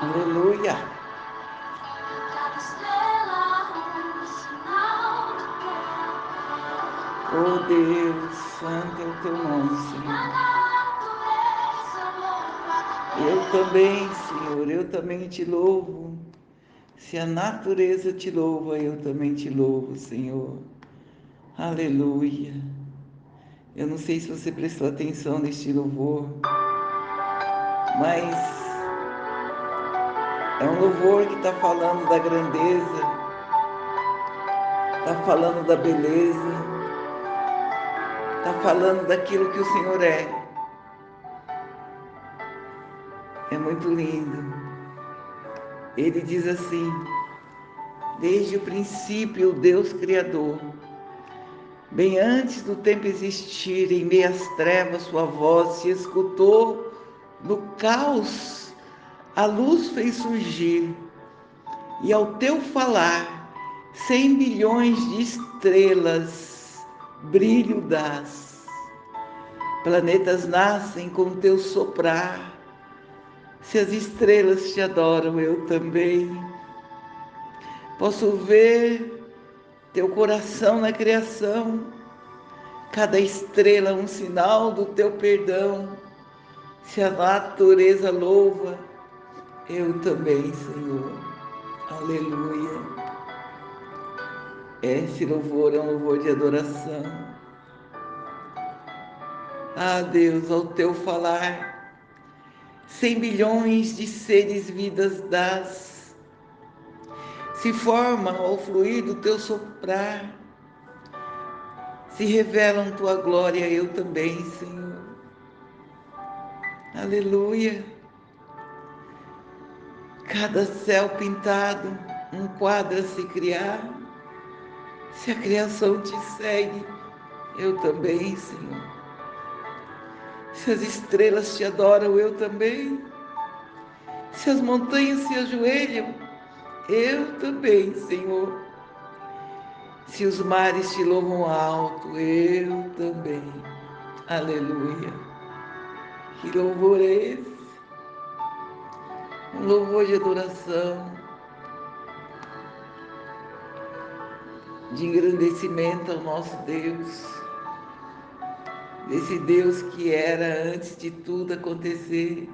Aleluia. Oh Deus, santo é o teu nome, Senhor. Eu também, Senhor, eu também te louvo. Se a natureza te louva, eu também te louvo, Senhor. Aleluia. Eu não sei se você prestou atenção neste louvor, mas é um louvor que está falando da grandeza, está falando da beleza, está falando daquilo que o Senhor é. É muito lindo. Ele diz assim: desde o princípio, o Deus Criador, bem antes do tempo existir, em meio às trevas, sua voz se escutou no caos, a luz fez surgir, e ao teu falar, 100 bilhões de estrelas, brilho das. Planetas nascem com teu soprar. Se as estrelas te adoram, eu também. Posso ver teu coração na criação, cada estrela um sinal do teu perdão. Se a natureza louva, eu também, Senhor. Aleluia. Esse louvor é um louvor de adoração. Ah, Deus, ao teu falar, 100 bilhões de seres vidas das se formam ao fluir do teu soprar, se revelam tua glória, eu também, Senhor. Aleluia. Cada céu pintado, um quadro a se criar. Se a criação te segue, eu também, Senhor. Se as estrelas te adoram, eu também. Se as montanhas se ajoelham, eu também, Senhor. Se os mares te louvam alto, eu também. Aleluia. Que louvor é esse? Um louvor de adoração, de engrandecimento ao nosso Deus. Desse Deus que era antes de tudo acontecer.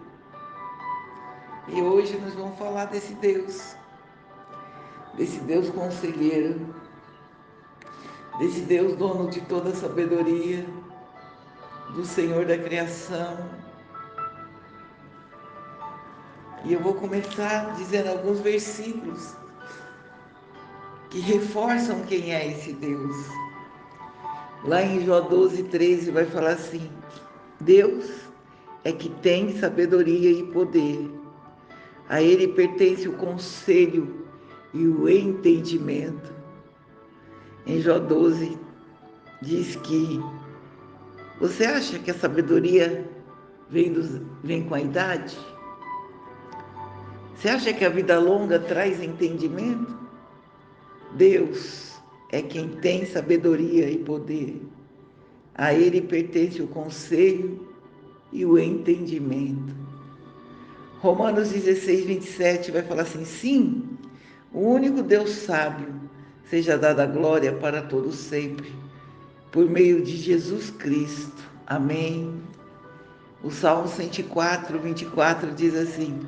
E hoje nós vamos falar desse Deus conselheiro, desse Deus dono de toda a sabedoria, do Senhor da criação. E eu vou começar dizendo alguns versículos que reforçam quem é esse Deus. Lá em Jó 12:13 vai falar assim: Deus é que tem sabedoria e poder. A ele pertence o conselho e o entendimento. Em Jó 12 diz que você acha que a sabedoria vem com a idade? Você acha que a vida longa traz entendimento? Deus é quem tem sabedoria e poder. A ele pertence o conselho e o entendimento. Romanos 16:27 vai falar assim: sim, o único Deus sábio, seja dada a glória para todos sempre, por meio de Jesus Cristo. Amém. O Salmo 104:24 diz assim: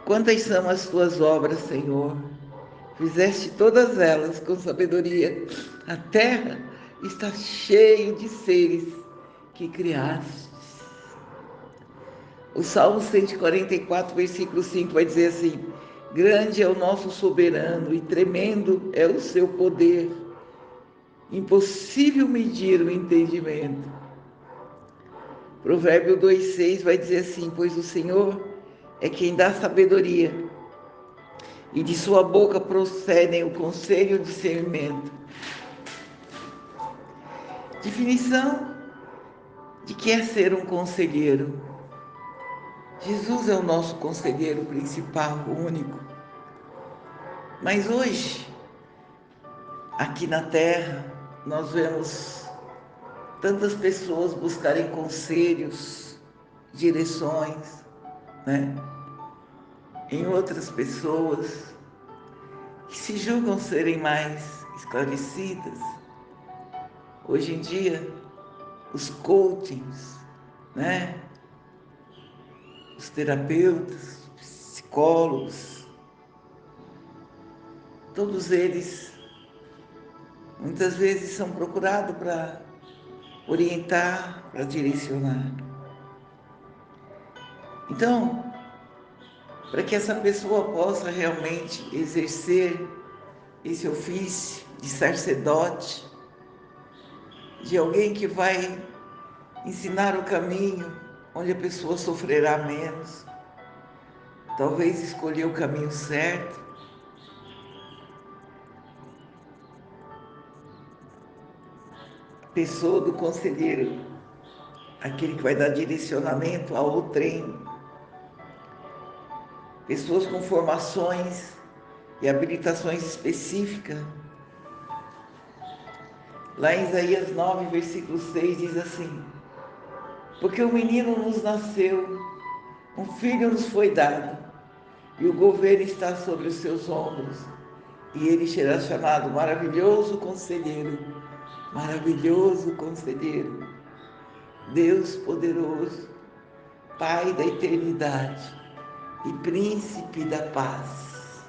quantas são as tuas obras, Senhor? Fizeste todas elas com sabedoria. A terra está cheia de seres que criaste. O Salmo 144, versículo 5 vai dizer assim: grande é o nosso soberano e tremendo é o seu poder. Impossível medir o entendimento. Provérbio 2:6 vai dizer assim: pois o Senhor é quem dá sabedoria, e de sua boca procedem o conselho e o discernimento. Definição de que é ser um conselheiro. Jesus é o nosso conselheiro principal, único. Mas hoje, aqui na Terra, nós vemos tantas pessoas buscarem conselhos, direções, né? em outras pessoas que se julgam serem mais esclarecidas. Hoje em dia, os coachings, né? Os terapeutas, psicólogos, todos eles muitas vezes são procurados para orientar, para direcionar. Então, para que essa pessoa possa realmente exercer esse ofício de sacerdote, de alguém que vai ensinar o caminho onde a pessoa sofrerá menos, talvez escolher o caminho certo, a pessoa do conselheiro, aquele que vai dar direcionamento ao treino, pessoas com formações e habilitações específicas. Lá em Isaías 9, versículo 6 diz assim: porque um menino nos nasceu, um filho nos foi dado, e o governo está sobre os seus ombros, e ele será chamado Maravilhoso Conselheiro, Maravilhoso Conselheiro, Deus Poderoso, Pai da Eternidade e Príncipe da Paz.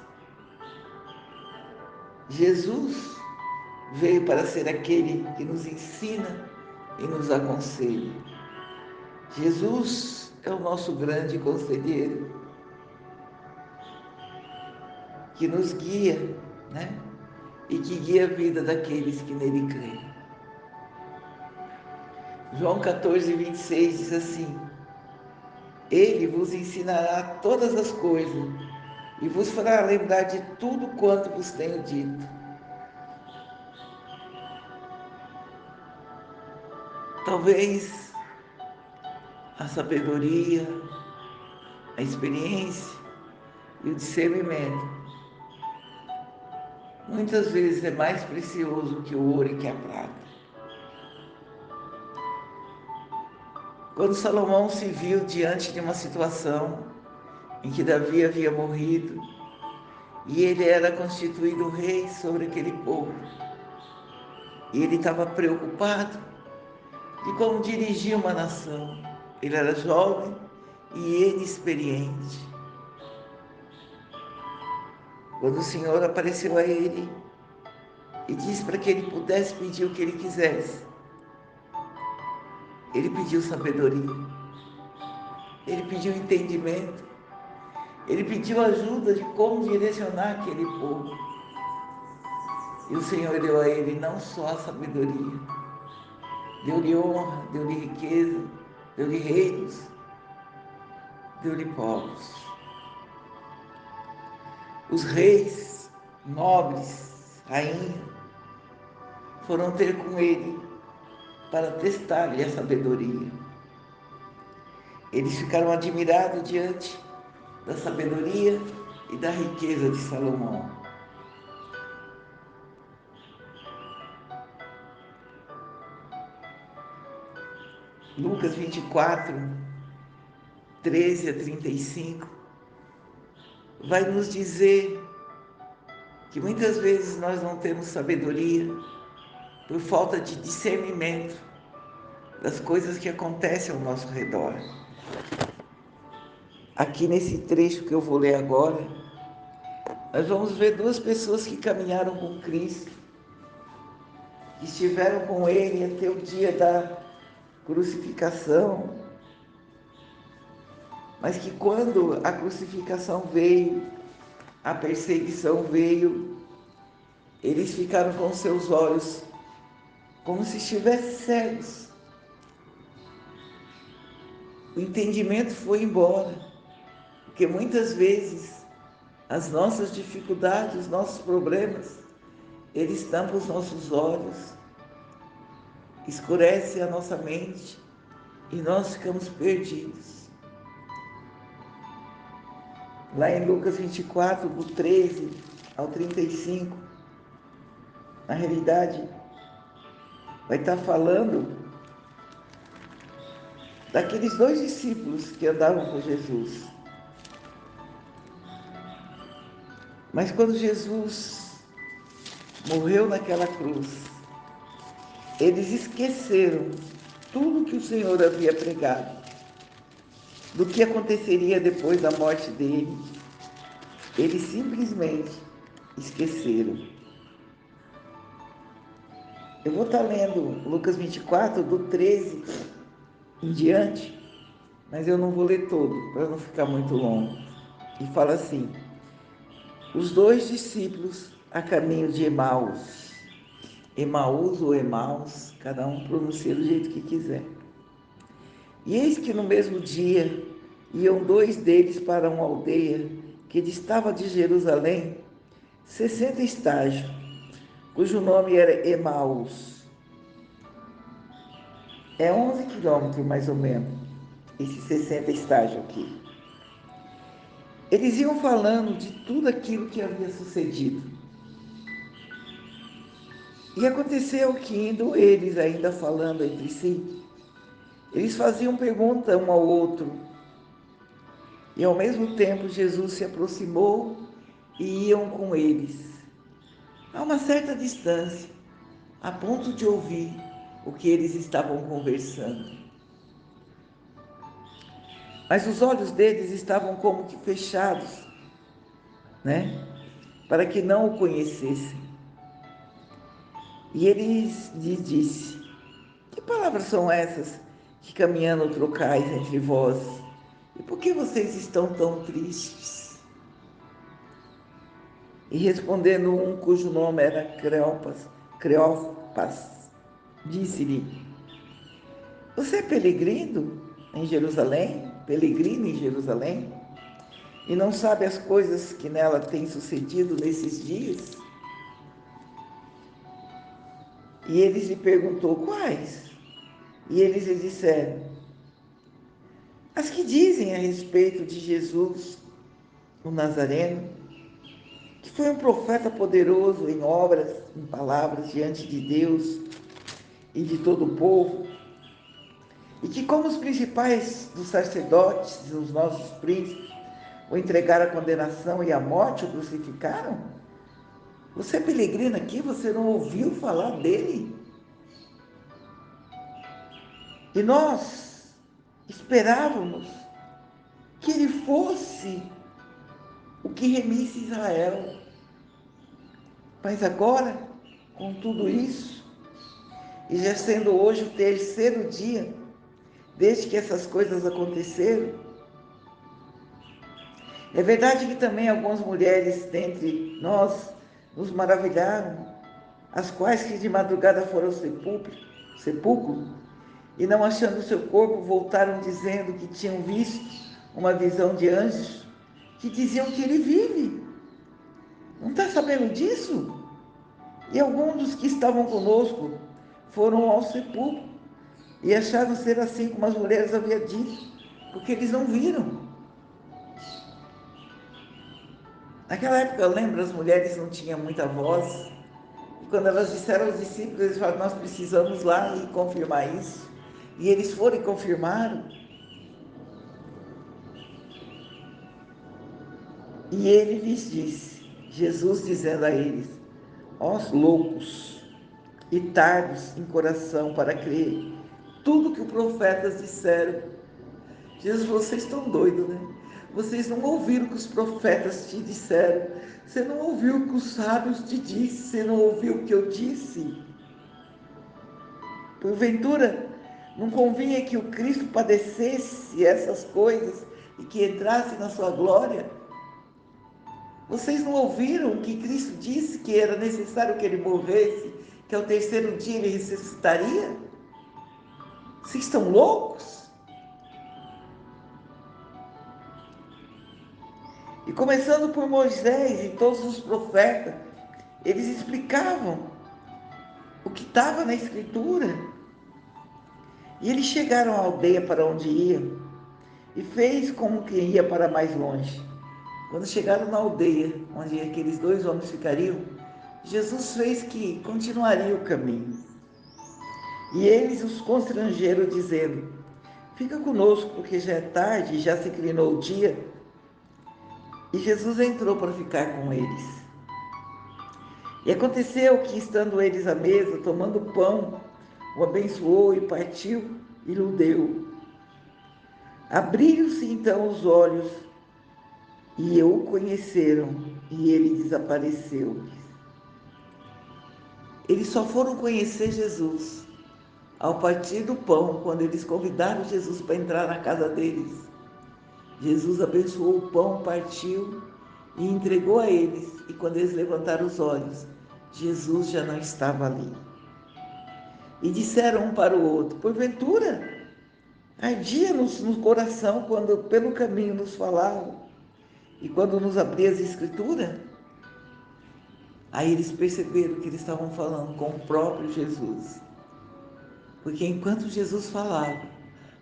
Jesus veio para ser aquele que nos ensina e nos aconselha. Jesus é o nosso grande conselheiro, que nos guia, né? E que guia a vida daqueles que nele creem. João 14, 26 diz assim: ele vos ensinará todas as coisas e vos fará lembrar de tudo quanto vos tenho dito. Talvez a sabedoria, a experiência e o discernimento muitas vezes é mais precioso que o ouro e que a prata. Quando Salomão se viu diante de uma situação em que Davi havia morrido e ele era constituído rei sobre aquele povo, e ele estava preocupado de como dirigir uma nação. Ele era jovem e inexperiente. Quando o Senhor apareceu a ele e disse para que ele pudesse pedir o que ele quisesse, ele pediu sabedoria, ele pediu entendimento, ele pediu ajuda de como direcionar aquele povo. E o Senhor deu a ele não só a sabedoria, deu-lhe honra, deu-lhe riqueza, deu-lhe reinos, deu-lhe povos. Os reis, nobres, rainhas, foram ter com ele para testar-lhe a sabedoria. Eles ficaram admirados diante da sabedoria e da riqueza de Salomão. Lucas 24, 13 a 35, vai nos dizer que muitas vezes nós não temos sabedoria por falta de discernimento das coisas que acontecem ao nosso redor. Aqui nesse trecho que eu vou ler agora, nós vamos ver duas pessoas que caminharam com Cristo, que estiveram com Ele até o dia da crucificação, mas que quando a crucificação veio, a perseguição veio, eles ficaram com seus olhos como se estivessem cegos. O entendimento foi embora, porque muitas vezes as nossas dificuldades, os nossos problemas, eles tampam os nossos olhos, escurecem a nossa mente e nós ficamos perdidos. Lá em Lucas 24, do 13 ao 35, na realidade, vai estar falando daqueles dois discípulos que andavam com Jesus. Mas quando Jesus morreu naquela cruz, eles esqueceram tudo que o Senhor havia pregado, do que aconteceria depois da morte dele. Eles simplesmente esqueceram. Eu vou estar lendo Lucas 24, do 13 em diante, mas eu não vou ler todo, para não ficar muito longo. E fala assim: os dois discípulos a caminho de Emaús. Emaús ou Emaús, cada um pronuncia do jeito que quiser. E eis que no mesmo dia iam dois deles para uma aldeia que distava de Jerusalém 60 estágios, cujo nome era Emaús. É 11 quilômetros mais ou menos, esses 60 estágios aqui. Eles iam falando de tudo aquilo que havia sucedido. E aconteceu que, indo eles ainda falando entre si, eles faziam pergunta um ao outro. E ao mesmo tempo Jesus se aproximou e iam com eles, a uma certa distância, a ponto de ouvir o que eles estavam conversando. Mas os olhos deles estavam como que fechados, né? Para que não o conhecessem. E ele lhes disse: que palavras são essas que caminhando trocais entre vós? E por que vocês estão tão tristes? E respondendo um cujo nome era Cleopas, disse-lhe: você é peregrino em Jerusalém? Peregrino em Jerusalém? E não sabe as coisas que nela têm sucedido nesses dias? E eles lhe perguntou: quais? E eles lhe disseram: as que dizem a respeito de Jesus, o Nazareno, que foi um profeta poderoso em obras, em palavras diante de Deus e de todo o povo, e que, como os principais dos sacerdotes e os nossos príncipes, o entregaram à condenação e à morte, o crucificaram? Você é peregrino aqui, você não ouviu falar dele? E nós esperávamos que ele fosse o que remisse Israel. Mas agora, com tudo isso, e já sendo hoje o terceiro dia desde que essas coisas aconteceram, é verdade que também algumas mulheres dentre nós nos maravilharam, as quais que de madrugada foram ao sepulcro, e não achando o seu corpo, voltaram dizendo que tinham visto uma visão de anjos que diziam que ele vive. Não está sabendo disso? E alguns dos que estavam conosco foram ao sepulcro e acharam ser assim como as mulheres haviam dito, porque eles não viram. Naquela época, eu lembro, as mulheres não tinham muita voz, e quando elas disseram aos discípulos, eles falaram: nós precisamos lá e confirmar isso. E eles foram e confirmaram. E ele lhes disse, Jesus dizendo a eles: ó loucos e tardos em coração para crer tudo que os profetas disseram. Jesus, vocês estão doidos, né? Vocês não ouviram o que os profetas te disseram. Você não ouviu o que os sábios te disseram. Você não ouviu o que eu disse. Porventura, não convinha que o Cristo padecesse essas coisas e que entrasse na sua glória? Vocês não ouviram que Cristo disse que era necessário que ele morresse, que ao terceiro dia ele ressuscitaria? Vocês estão loucos? E começando por Moisés e todos os profetas, eles explicavam o que estava na Escritura. E eles chegaram à aldeia para onde iam e fez como quem ia para mais longe. Quando chegaram na aldeia onde aqueles dois homens ficariam, Jesus fez que continuaria o caminho. E eles os constrangeram, dizendo: fica conosco, porque já é tarde, já se inclinou o dia, E Jesus entrou para ficar com eles. E aconteceu que, estando eles à mesa, tomando o pão, o abençoou e partiu e lhe deu. Abriram-se então os olhos e o conheceram, e ele desapareceu. Eles só foram conhecer Jesus ao partir do pão, quando eles convidaram Jesus para entrar na casa deles. Jesus abençoou o pão, partiu e entregou a eles. E quando eles levantaram os olhos, Jesus já não estava ali. E disseram um para o outro: porventura, ardia-nos no coração quando pelo caminho nos falavam e quando nos abria as Escrituras? Aí eles perceberam que eles estavam falando com o próprio Jesus. Porque enquanto Jesus falava,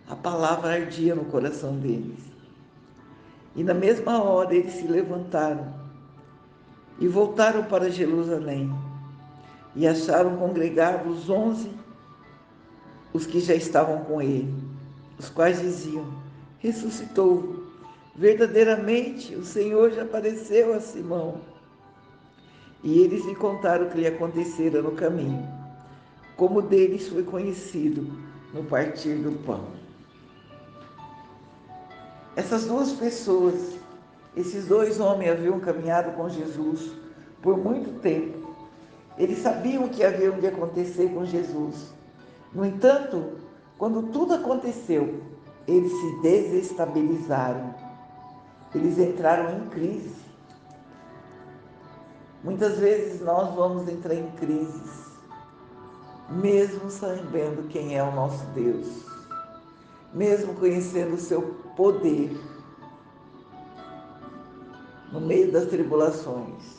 a palavra ardia no coração deles. E na mesma hora eles se levantaram e voltaram para Jerusalém. E acharam congregados 11, os que já estavam com ele, os quais diziam: ressuscitou. Verdadeiramente, o Senhor já apareceu a Simão. E eles lhe contaram o que lhe acontecera no caminho, como deles foi conhecido no partir do pão. Essas duas pessoas, esses dois homens haviam caminhado com Jesus por muito tempo. Eles sabiam o que havia de acontecer com Jesus. No entanto, quando tudo aconteceu, eles se desestabilizaram. Eles entraram em crise. Muitas vezes nós vamos entrar em crises, mesmo sabendo quem é o nosso Deus, mesmo conhecendo o seu poder, no meio das tribulações.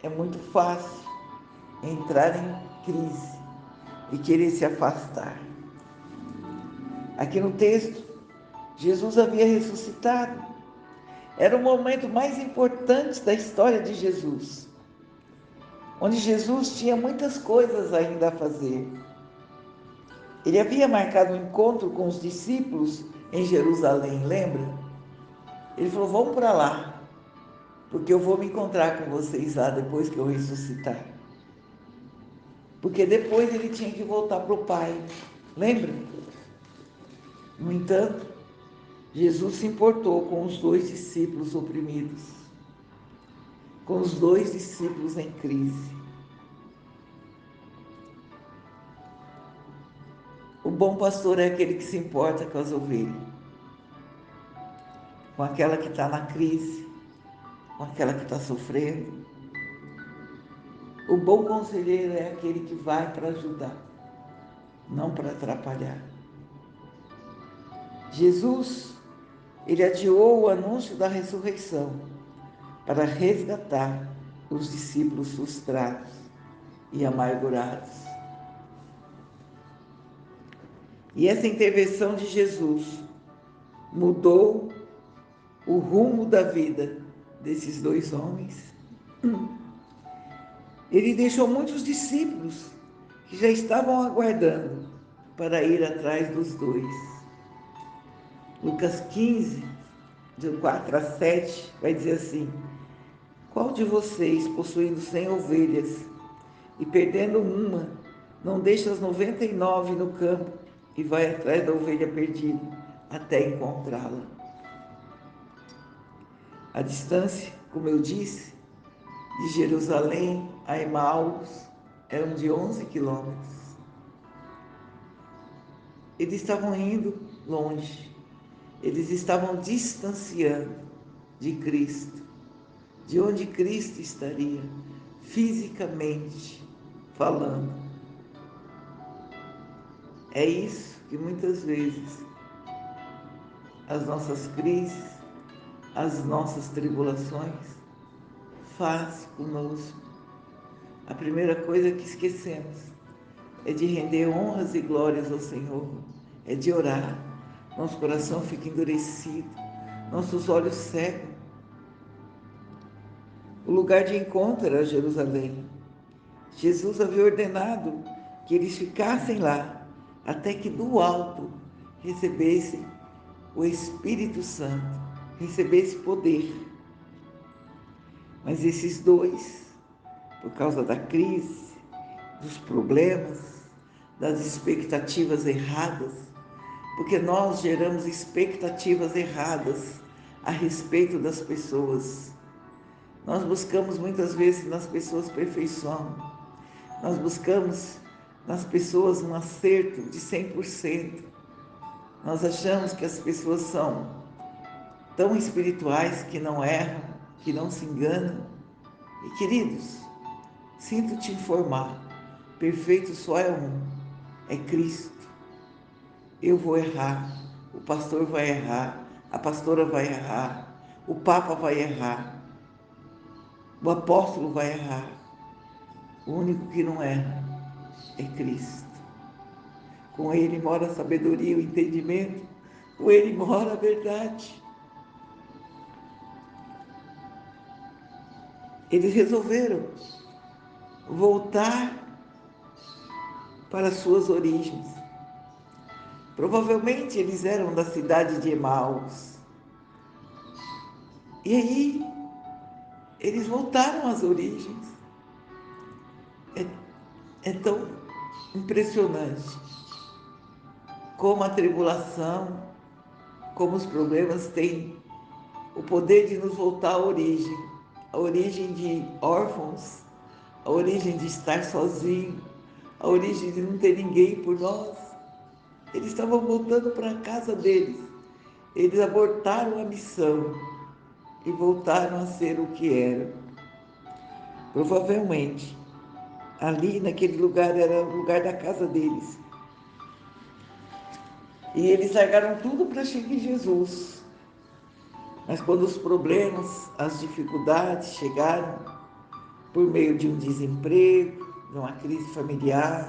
É muito fácil entrar em crise e querer se afastar. Aqui no texto, Jesus havia ressuscitado. Era o momento mais importante da história de Jesus, onde Jesus tinha muitas coisas ainda a fazer. Ele havia marcado um encontro com os discípulos em Jerusalém, lembra? Ele falou: vamos para lá, porque eu vou me encontrar com vocês lá depois que eu ressuscitar. Porque depois ele tinha que voltar para o Pai, lembra? No entanto, Jesus se importou com os dois discípulos oprimidos, com os dois discípulos em crise. O bom pastor é aquele que se importa com as ovelhas, com aquela que está na crise, com aquela que está sofrendo. O bom conselheiro é aquele que vai para ajudar, não para atrapalhar. Jesus, ele adiou o anúncio da ressurreição para resgatar os discípulos frustrados e amargurados. E essa intervenção de Jesus mudou o rumo da vida desses dois homens. Ele deixou muitos discípulos que já estavam aguardando para ir atrás dos dois. Lucas 15, de 4 a 7, vai dizer assim: qual de vocês, possuindo 100 ovelhas e perdendo uma, não deixa as 99 no campo e vai atrás da ovelha perdida até encontrá-la? A distância, como eu disse, de Jerusalém a Emaús eram de 11 quilômetros. Eles estavam indo longe, eles estavam distanciando de Cristo, de onde Cristo estaria, fisicamente falando. É isso que muitas vezes as nossas crises, as nossas tribulações faz conosco. A primeira coisa que esquecemos é de render honras e glórias ao Senhor, é de orar. Nosso coração fica endurecido, nossos olhos cegam. O lugar de encontro era Jerusalém. Jesus havia ordenado que eles ficassem lá até que do alto recebessem o Espírito Santo, recebesse poder. Mas esses dois, por causa da crise, dos problemas, das expectativas erradas, porque nós geramos expectativas erradas a respeito das pessoas. Nós buscamos muitas vezes nas pessoas perfeição. Nós buscamos nas pessoas um acerto de 100%. Nós achamos que as pessoas são tão espirituais que não erram, que não se enganam. E queridos, sinto te informar, perfeito só é um, é Cristo. Eu vou errar, o pastor vai errar, a pastora vai errar, o Papa vai errar, o apóstolo vai errar. O único que não erra é Cristo. Com Ele mora a sabedoria, o entendimento, com Ele mora a verdade. Eles resolveram voltar para suas origens. Provavelmente eles eram da cidade de Emaús. E aí, eles voltaram às origens. É tão impressionante como a tribulação, como os problemas têm o poder de nos voltar à origem de órfãos, a origem de estar sozinho, a origem de não ter ninguém por nós. Eles estavam voltando para a casa deles. Eles abortaram a missão e voltaram a ser o que eram. Provavelmente, ali naquele lugar era o lugar da casa deles. E eles largaram tudo para seguir Jesus. Mas quando os problemas, as dificuldades chegaram, por meio de um desemprego, de uma crise familiar,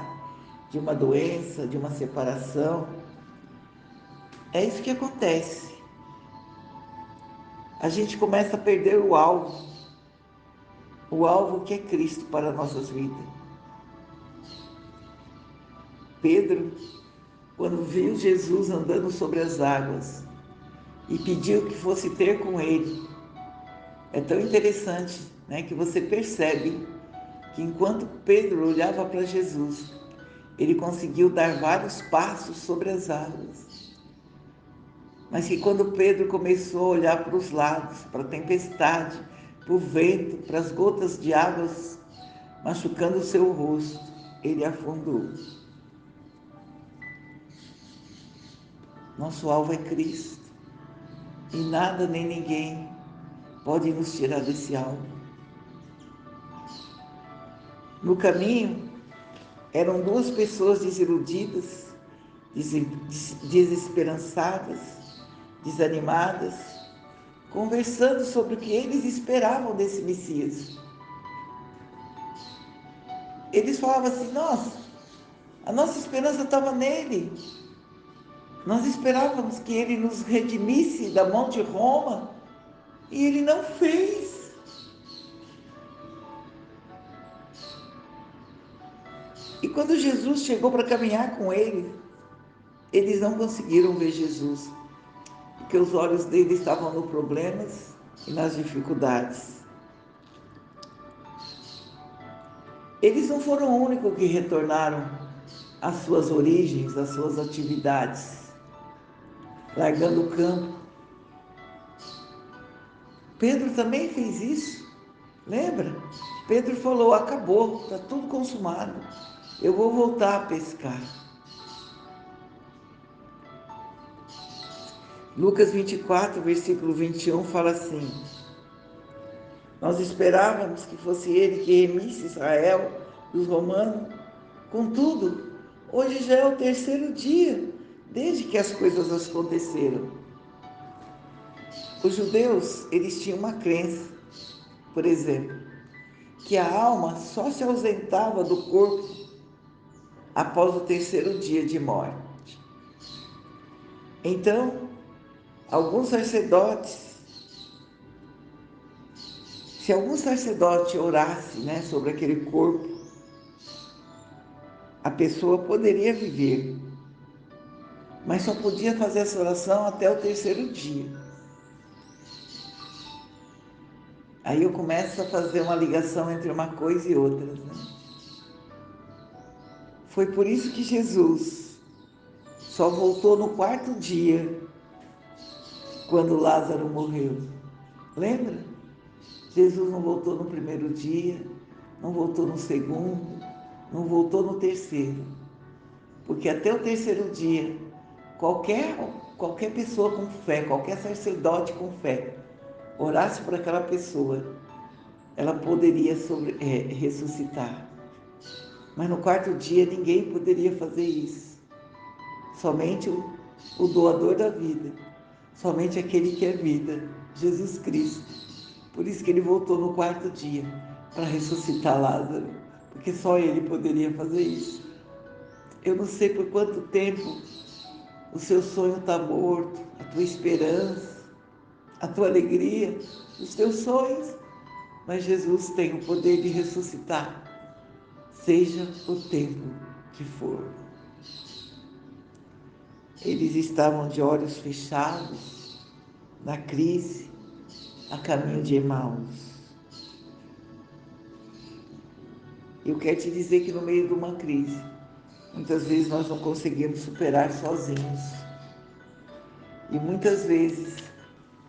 de uma doença, de uma separação, é isso que acontece. A gente começa a perder o alvo que é Cristo para nossas vidas. Pedro, quando viu Jesus andando sobre as águas e pediu que fosse ter com ele, é tão interessante, né, que você percebe que enquanto Pedro olhava para Jesus, ele conseguiu dar vários passos sobre as águas. Mas que quando Pedro começou a olhar para os lados, para a tempestade, para o vento, para as gotas de águas machucando o seu rosto, ele afundou. Nosso alvo é Cristo. E nada nem ninguém pode nos tirar desse alvo. No caminho, eram duas pessoas desiludidas, desesperançadas, desanimadas, conversando sobre o que eles esperavam desse Messias. Eles falavam assim: nossa, a nossa esperança estava nele. Nós esperávamos que ele nos redimisse da mão de Roma e ele não fez. E quando Jesus chegou para caminhar com eles não conseguiram ver Jesus, porque os olhos deles estavam nos problemas e nas dificuldades. Eles não foram os únicos que retornaram às suas origens, às suas atividades, largando o campo. Pedro também fez isso, lembra? Pedro falou: acabou, está tudo consumado, eu vou voltar a pescar. Lucas 24, versículo 21 fala assim: nós esperávamos que fosse ele que remisse Israel dos romanos. Contudo, hoje já é o terceiro dia desde que as coisas aconteceram. Os judeus, eles tinham uma crença, por exemplo, que a alma só se ausentava do corpo após o terceiro dia de morte. Então, alguns sacerdotes, se algum sacerdote orasse, sobre aquele corpo, a pessoa poderia viver, mas só podia fazer essa oração até o terceiro dia. Aí eu começo a fazer uma ligação entre uma coisa e outra, né? Foi por isso que Jesus só voltou no quarto dia, quando Lázaro morreu. Lembra? Jesus não voltou no primeiro dia, não voltou no segundo, não voltou no terceiro. Porque até o terceiro dia, qualquer pessoa com fé, qualquer sacerdote com fé, orasse por aquela pessoa, ela poderia ressuscitar. Mas no quarto dia ninguém poderia fazer isso. Somente o doador da vida, somente aquele que é vida, Jesus Cristo. Por isso que ele voltou no quarto dia, para ressuscitar Lázaro, porque só ele poderia fazer isso. Eu não sei por quanto tempo o seu sonho está morto, a tua esperança, a tua alegria, os teus sonhos, mas Jesus tem o poder de ressuscitar, seja o tempo que for. Eles estavam de olhos fechados, na crise, a caminho de Emaús. Eu quero te dizer que no meio de uma crise, muitas vezes nós não conseguimos superar sozinhos. E muitas vezes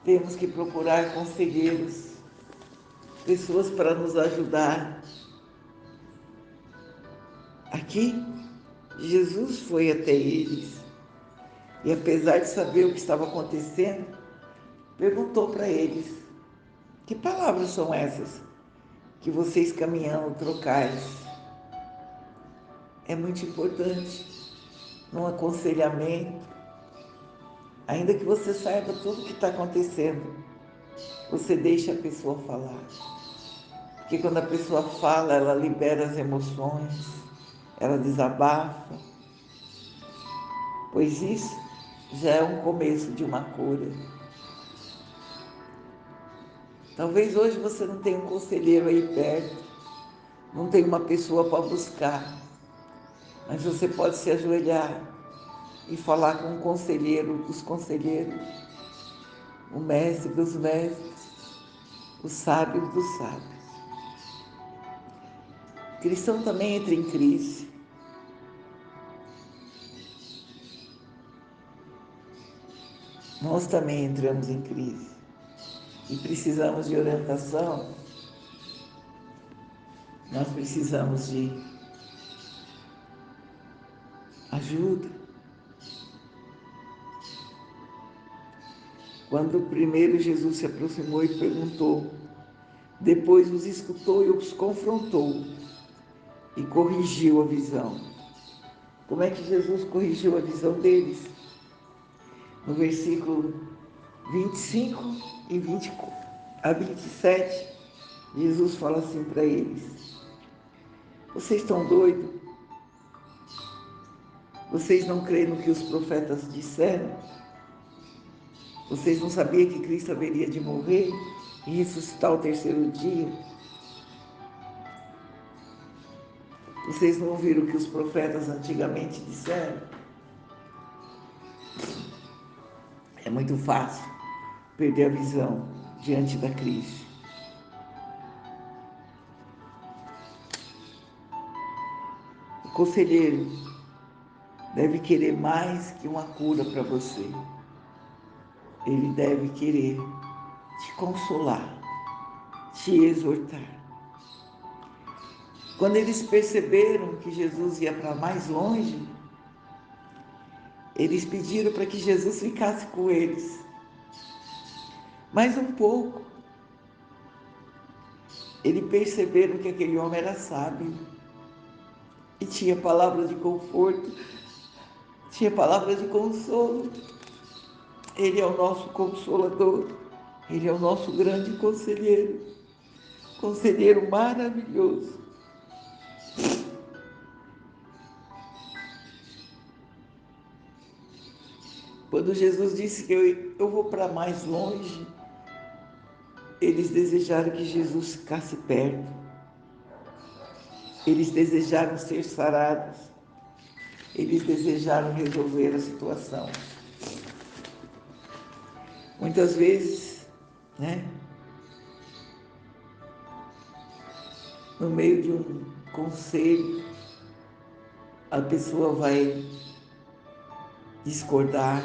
temos que procurar conselheiros, pessoas para nos ajudar. Aqui, Jesus foi até eles e, apesar de saber o que estava acontecendo, perguntou para eles: que palavras são essas que vocês caminhando trocais? É muito importante num aconselhamento, ainda que você saiba tudo o que está acontecendo, você deixa a pessoa falar. Porque quando a pessoa fala, ela libera as emoções, ela desabafa, pois isso já é um começo de uma cura. Talvez hoje você não tenha um conselheiro aí perto, não tenha uma pessoa para buscar, mas você pode se ajoelhar e falar com um conselheiro dos conselheiros, o mestre dos mestres, o sábio dos sábios. O cristão também entra em crise. Nós também entramos em crise e precisamos de orientação, nós precisamos de ajuda. Quando primeiro Jesus se aproximou e perguntou, depois os escutou e os confrontou e corrigiu a visão. Como é que Jesus corrigiu a visão deles? No versículo 25 e 20 a 27, Jesus fala assim para eles: vocês estão doidos? Vocês não creem no que os profetas disseram? Vocês não sabiam que Cristo haveria de morrer e ressuscitar ao terceiro dia? Vocês não ouviram o que os profetas antigamente disseram? É muito fácil perder a visão diante da crise. O conselheiro deve querer mais que uma cura para você. Ele deve querer te consolar, te exortar. Quando eles perceberam que Jesus ia para mais longe, eles pediram para que Jesus ficasse com eles mais um pouco. Eles perceberam que aquele homem era sábio e tinha palavras de conforto, tinha palavras de consolo. Ele é o nosso consolador, ele é o nosso grande conselheiro, conselheiro maravilhoso. Quando Jesus disse que eu vou para mais longe, eles desejaram que Jesus ficasse perto. Eles desejaram ser sarados. Eles desejaram resolver a situação. Muitas vezes, né? no meio de um conselho, a pessoa vai discordar,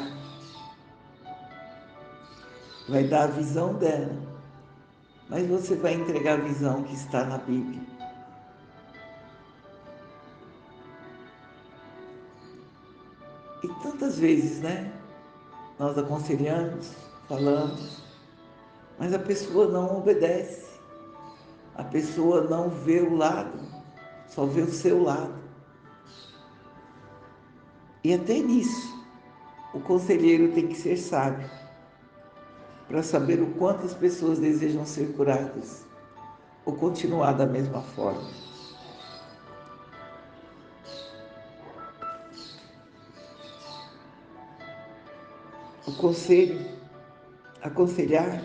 vai dar a visão dela, mas você vai entregar a visão que está na Bíblia. E tantas vezes, né? Nós aconselhamos, falamos, mas a pessoa não obedece, a pessoa não vê o lado, só vê o seu lado. E até nisso, o conselheiro tem que ser sábio, para saber o quanto as pessoas desejam ser curadas ou continuar da mesma forma. O conselho, aconselhar,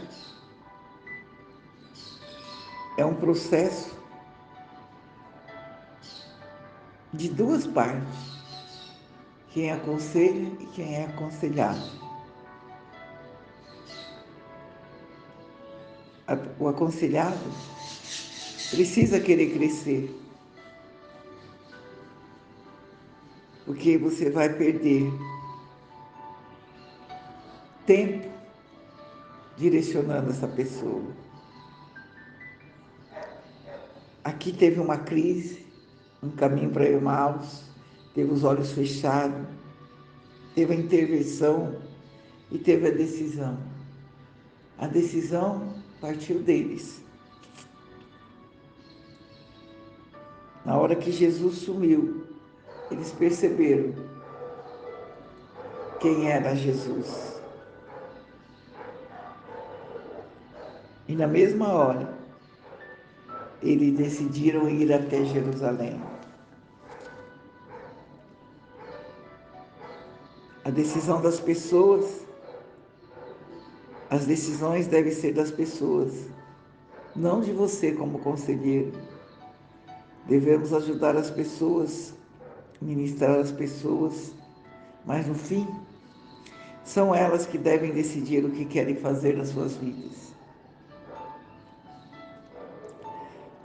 é um processo de duas partes, quem aconselha e quem é aconselhado. O aconselhado precisa querer crescer, porque você vai perder tempo direcionando essa pessoa. Aqui teve uma crise, um caminho para Emaús, teve os olhos fechados, teve a intervenção e teve a decisão. A decisão partiu deles. Na hora que Jesus sumiu, eles perceberam quem era Jesus. E na mesma hora, eles decidiram ir até Jerusalém. A decisão das pessoas, as decisões devem ser das pessoas, não de você como conselheiro. Devemos ajudar as pessoas, ministrar as pessoas, mas no fim, são elas que devem decidir o que querem fazer nas suas vidas.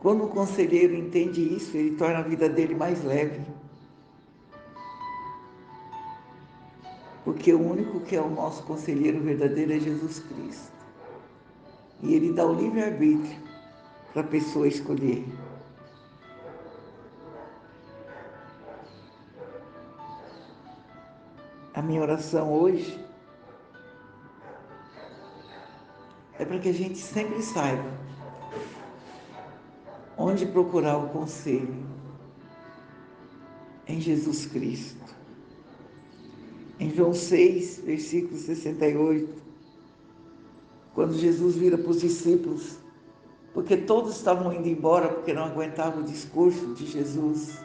Quando o conselheiro entende isso, ele torna a vida dele mais leve. Porque o único que é o nosso conselheiro verdadeiro é Jesus Cristo. E ele dá o livre-arbítrio para a pessoa escolher. A minha oração hoje é para que a gente sempre saiba onde procurar o conselho em Jesus Cristo. Em João 6, versículo 68, quando Jesus vira para os discípulos, porque todos estavam indo embora porque não aguentavam o discurso de Jesus.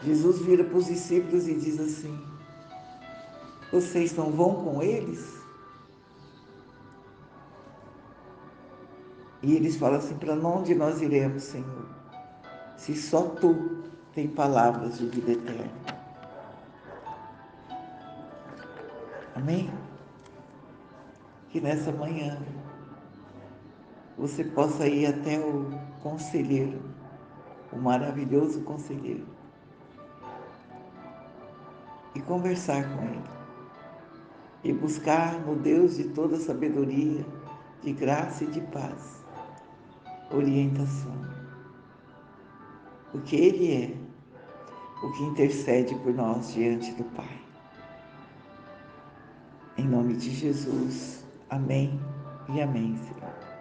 Jesus vira para os discípulos e diz assim: vocês não vão com eles? E eles falam assim: para onde nós iremos, Senhor? Se só Tu tem palavras de vida eterna. Amém? Que nessa manhã você possa ir até o conselheiro, o maravilhoso conselheiro, e conversar com ele. E buscar no Deus de toda sabedoria, de graça e de paz, orientação. Porque Ele é o que intercede por nós diante do Pai. Em nome de Jesus. Amém e amém, Senhor.